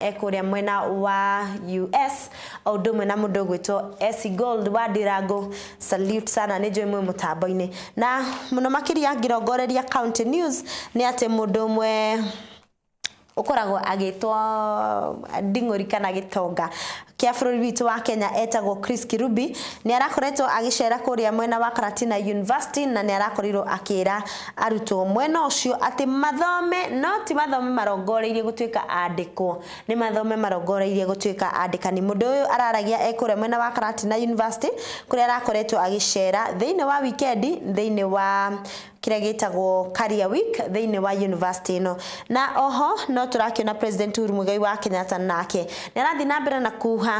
ekuria mwena wa US au ndume na mundu gwitwo SC Gold wa Ndirango. Salute sana ni joy mwe mutambo-ini na muno makiria ngirongoreria County News ni ate mundu mwe ukoragwo agitwa Nding'uri kana Gitonga kia bũrũri witũ wa Kenya etagwo Chris Kirubi ni arakoretwo agicera kuria mwena wa Karatina University na ni arakorirwo akira arutwo mwena ucio ati mathome no ti mathome marongoreirie gutuika andiko ni mathome marongoreirie gutuika andikani. Mundu uyu araragia ekuria mwena wa Karatina University kuria arakoretwo agicera thiini wa weekend thiini wa kire gitagwo Career Week thiini wa university no na oho no turakiona President Uhuru Muigai wa Kenyatta nake ni arathi na mbere na kuha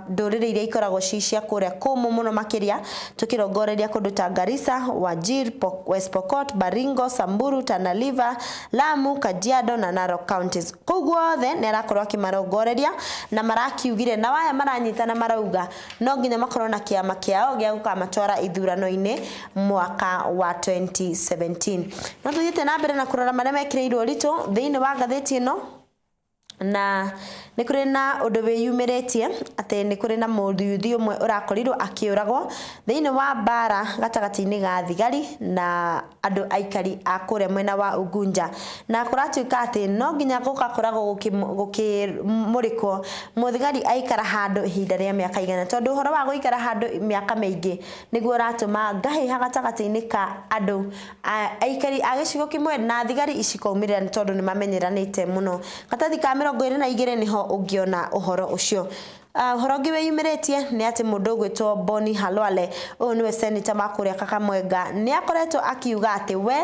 ndurire iria ikoragwo cicia kuria kumu muno makiria tukirongoreria kundu ta Garissa, Wajir, West Pokot, Baringo, Samburu, Tana River, Lamu, Kajiado na Narok counties. Koguo the ni arakorwo akimarongoreria na marakiugire na waya maranyitana marauga no nginya makorwo na kiama kiao gia gukamatwara ithurano-ini mwaka wa 2017. No tuthite na mbere na kurora maria mekireirwo rito thiini wa gatheti ino na ni kuri na undu wiyumiretie ati ni kuri na muthuthi umwe urakorirwo akiuragwo thiini wa bara gatagati-ini ga thigari na andu aikari akure mwena wa Ugunja na kuratuika ati no nginya gukakoragwo gukimurikwo muthigari aikara handu ihinda ria miaka igana tondu horo wa guikara handu miaka maingi niguo ratuma ngahi gatagati-ini ka andu aikari agicigo kimwe na thigari icikaumirira tondu ni mamenyeranite muno. Katathi ka 22 niho ungiona uhoro ucio. Horogi weyumiretie ni ati mundu gwitwo Boni Halwale uyu niwe senator makuria Kakamwenga ni akoretwo akiuga ati we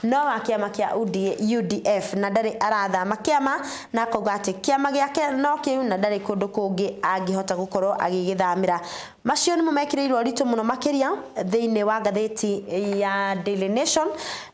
no wa kiama kia UDF na ndari arathama kiama na akauga ati kiama giake no kiu na ndari kundu kungi angihota gukorwo agigithamira. Macio ni mumekireirwo rito muno makiria thiini wa gatheti ya Daily Nation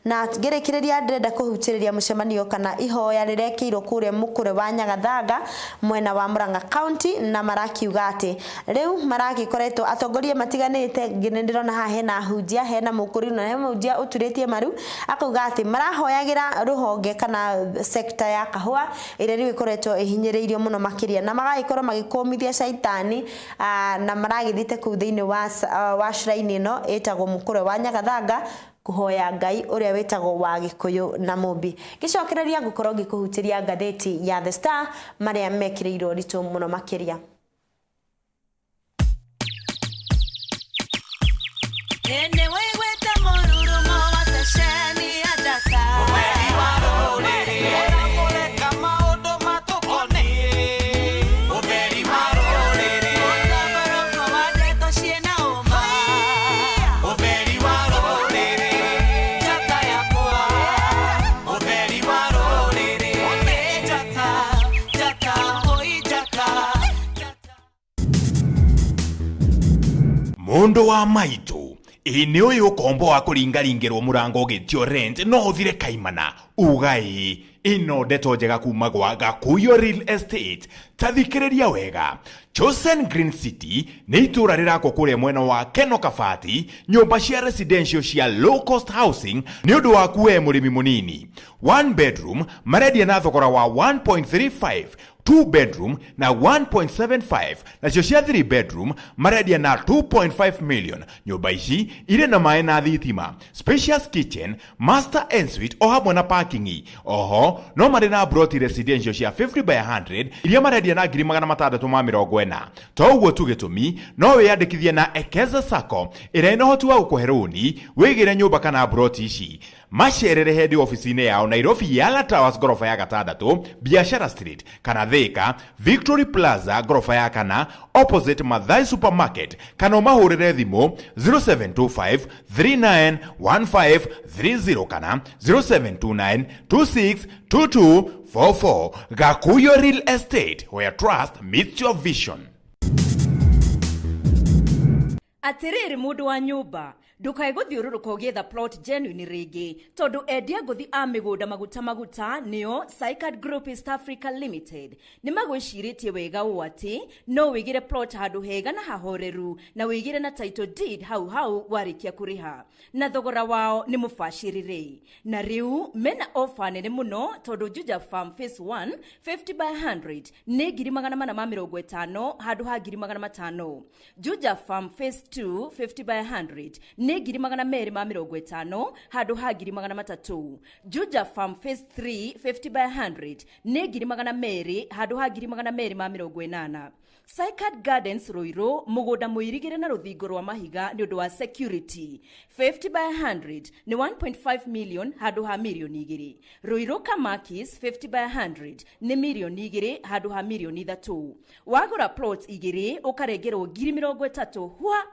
na ngerekireria ndenda kuhutiriria mucemanio kana ihoya rirekeirwo kuria mukure wa Nyagathanga mwena wa Murang'a County na marakiuga ati riu maragikoretwo atongoria matiganite ngine ndirona ha hena hunjia hena mukuri na hena hunjia uturitie maru akauga ati marahoyagira ruhonge kana sekta ya kahua ire riu ikoretwo ihinyiriirio muno makiria na magagikorwo magikomithia shaitani na maragithite ku thiini wa shrine no etagwo mukure wa Nyagathanga kuhoya Ngai uria wetagwo wa Gikuyu na Mumbi. Gicokereria gukorwo gikuhutiria gatheti ya The Star maria mekireirwo rito muno makiria. Mundu wa maitu ini uyu kombo wa kuringaringirwo murango gitio rent no uthire kaimana ugai ino ndeto njega kuma gwa Gakuyu Real Estate tathikiriria wega. Chosen Green City ni itura rirako kuria mwena wa Keno Kabati nyumba cia residential cia low cost housing ni undu wa kuwe murimi munini. 1 bedroom maredia na thogora wa 1.35, 2 bedroom na 1.75 na cio cia 3 bedroom maredia na 2.5 million. Nyumba ici ire na mae na thitima, spacious kitchen, master ensuite o hamwe na parking. Oho no mari na broti residential cia 50 by 100 iria maredia na 640,040. Toguo tu gitumi no wiyandikithie na Ekeza Sacco ira ino hoti wa gukuhe roni wigire nyumba kana broti ici. Macerere head office-ini yao Nairobi Yala Towers gorofa ya 6 Biashara Street kana Thika Victory Plaza gorofa ya 4 opposite Mathai Supermarket kana mahurire thimu 0725 391530 kana 0729 262244. Gakuyu Real Estate, where trust meets your vision. Atiriri mundu wa nyumba ndukae guthiururuka ugietha plot genuine ringi tondu endia nguthi a migunda maguta nio Sycad Group East Africa Limited ni magwiciritie wega ũ ati no wigire plot handu hega na hahoreru na wigire na title deed hau warikia kuriha na thogora wao ni mubacirire na riu mena offer nene muno tondu Juja Farm Phase 1 50 by 100 ni 450 handu ha 500. Juja Farm Phase 2 50 by 100 ni 250 handu ha 300. Juja Farm Phase 3 50 by 100 ni 200 handu ha 280. Sycad Gardens Ruiru mugunda muirigire na ruthingo rwa mahiga ni undu wa security 50 by 100 ni 1.5 million handu ha milioni 2. Ruiru Kamakis 50 by 100 ni milioni 2 handu ha milioni 3. Wagura plots 2 ukarengerwo 30,000 hwa.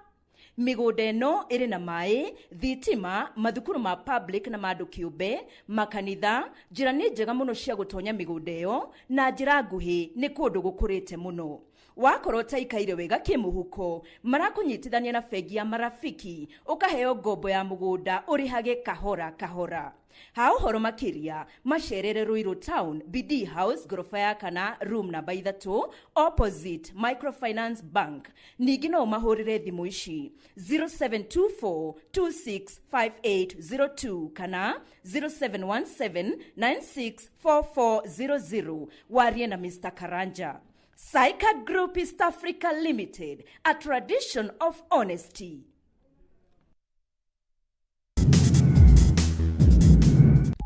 Migunda ĩno ĩrĩ na maĩ, thitima, mathukuru ma public na mandu kĩũmbe, makanitha, njĩra nĩ njega mũno cia gũtonya migunda ĩyo na njĩra nguhĩ nĩ kũndũ gũkũrĩte mũno. Wakorwo taikaire wega kĩmũhuko, marakunyitithania na bengi ya Marafiki, ukaheo ngombo ya mugunda urihage kahora. Ha ũhoro makĩria macerere Ruiru Town BD House gorofa ya kana room number 3 opposite Microfinance Bank. Ningĩ no mahũrĩre thimũ ici 0724265802 kana 0717964400 warie na Mr. Karanja. Sycad Group East Africa Limited, a tradition of honesty.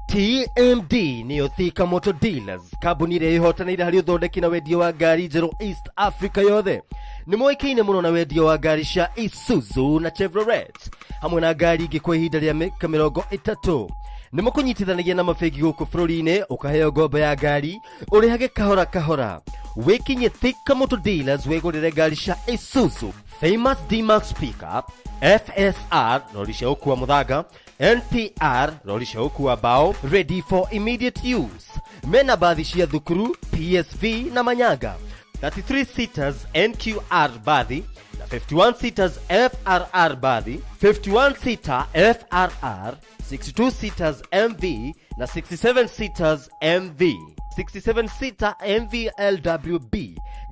TMD niyo Thika Motor Dealers, kambuni iria ihotanĩire harĩ ũthondeki na wendia wa ngari njerũ East Africa yothe. Nĩ moĩkaine mũno na wendia wa ngari cia Isuzu na Chevrolet hamwe na ngari ingĩ kwa ihinda rĩa mĩaka 30. Nĩ mũkũnyitithanagia na mabengi gũkũ bũrũri-inĩ ũkaheo ngombo ya ngari ũrĩhage kahora. Wĩkinye Thika Motor Dealers wĩgũrĩre ngari cia Isuzu Famous D-Max Pickup, FSR lori cia ũkua mũthanga, NPR lori cia ũkua mbao, ready for immediate use. Mena bathi cia thukuru, PSV na manyanga. 33 seaters NQR bathi na 51 seaters FRR bathi, 51 seater FRR, 62 seaters MV na 67 seaters MV. 67 seater MV LWB,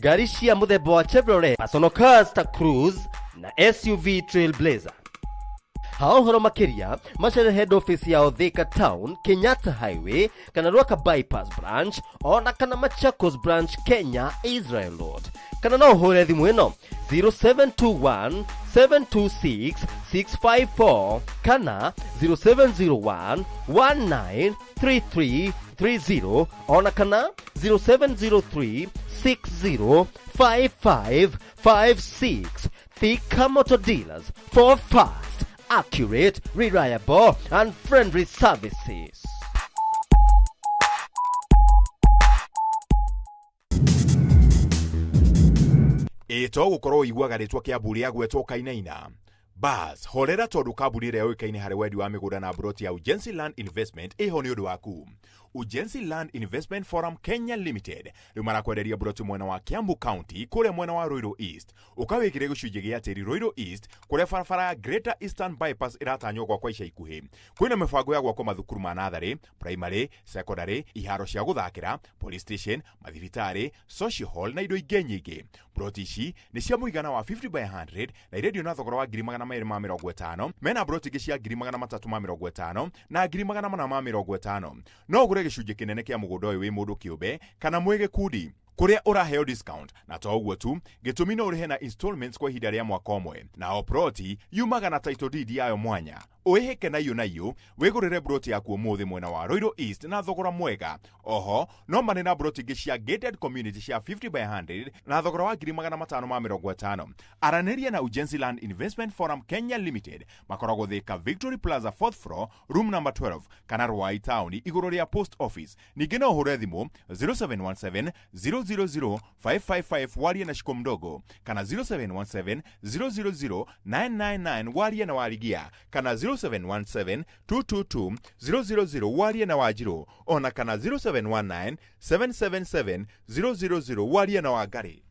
gari cia muthemba wa Chevrolet, personal cars ta Cruise na SUV Trailblazer. Ha ũhoro makĩria macere head office ya Thika Town, Kenyatta Highway kana Ruaka Bypass branch ona kana Machakos branch Kenya Israel Road. Kana no ũhũre thimũ ĩno 0721 726 654 kana 0701 193330 ona kana 0703 605556. Thika Motor Dealers for fast, accurate, reliable and friendly services. Ito gukorwo iguaga ritwa kia mburi agwetwo Kainaina. Bas, horera tondu kambuni ĩrĩa yoĩkaine harĩ wendi wa mĩgũnda na broti ya Ujenzi Land Investment iho nĩ ũndũ waku. Ujenzi Land Investment Forum Kenya Limited rĩu marakwenderia broti mwena wa Kiambu County kũrĩa mwena wa Ruiru East. Ũkawĩkire gĩcunjĩ gĩa tĩri Ruiru East kũrĩa barabara ya Greater Eastern Bypass ĩratanywo gwakwa ica ikuhĩ. Kwĩna mĩbango ya gwakwa mathukuru ma natharĩ, primary, secondary, iharo cia gũthakĩra, police station, mathibitarĩ, social hall na indo ingĩ nyingĩ. Broti ici nĩ cia mũigana wa 50 by 100 na irendio na thogora wa 250,000. Mena broti ingĩ cia 350,000 na 450,000. No ũgũre gĩcunjĩ kĩnene kĩa mũgũnda ũyũ wĩ mũndũ kĩũmbe kana mwĩ gĩkundi kuria uraheo discount na to ũguo tu gĩtũmi no ũrĩhe na installments kwa ihinda rĩa mwaka ũmwe. Na o broti yumaga na title deed yayo mwanya. Ũĩhĩke na iyo wĩgũrĩre broti yaku ũmũthĩ mwena wa Ruiru East na thogora mwega. Oho no marĩ na broti ingĩ cia gated community cia 50 by 100 na thogora wa 550,000. Aranĩria na Ujenzi Land Investment Forum Kenya Limited makoragwo Thika Victory Plaza 4th floor room number 12 kana Ruai Town igũrũ rĩa post office. Ningĩ no ũhũre thimũ 0717 000-555 warie na Shiko Mdogo kana 0717 000-999 warie na Warigia kana 0717-222-000 warie na Wajiro ona kana 0719-777-000 warie na Wangari.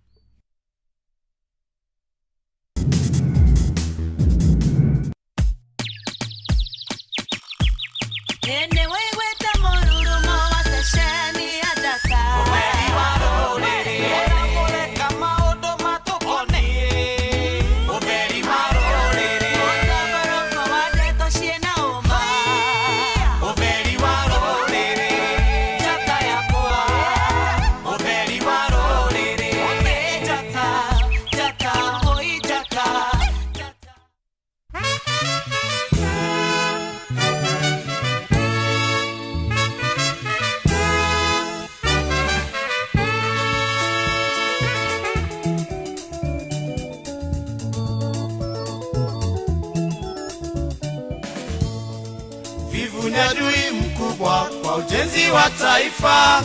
ni adui mkubwa kwa ujenzi wa taifa,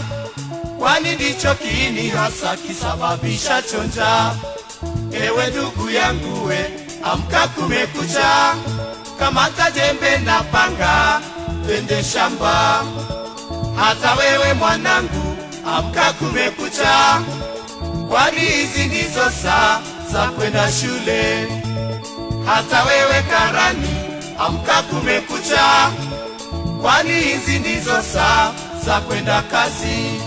kwani ndicho kiini hasa kisababisha chonja. Ewe ndugu yangu we, amka kumekucha, kamata jembe na panga, twende shamba. Hata wewe mwanangu, amka kumekucha, kwani hizi ndizo saa za kwenda shule. Hata wewe karani, amka kumekucha, kwani hizi ndizo saa za kwenda kazi.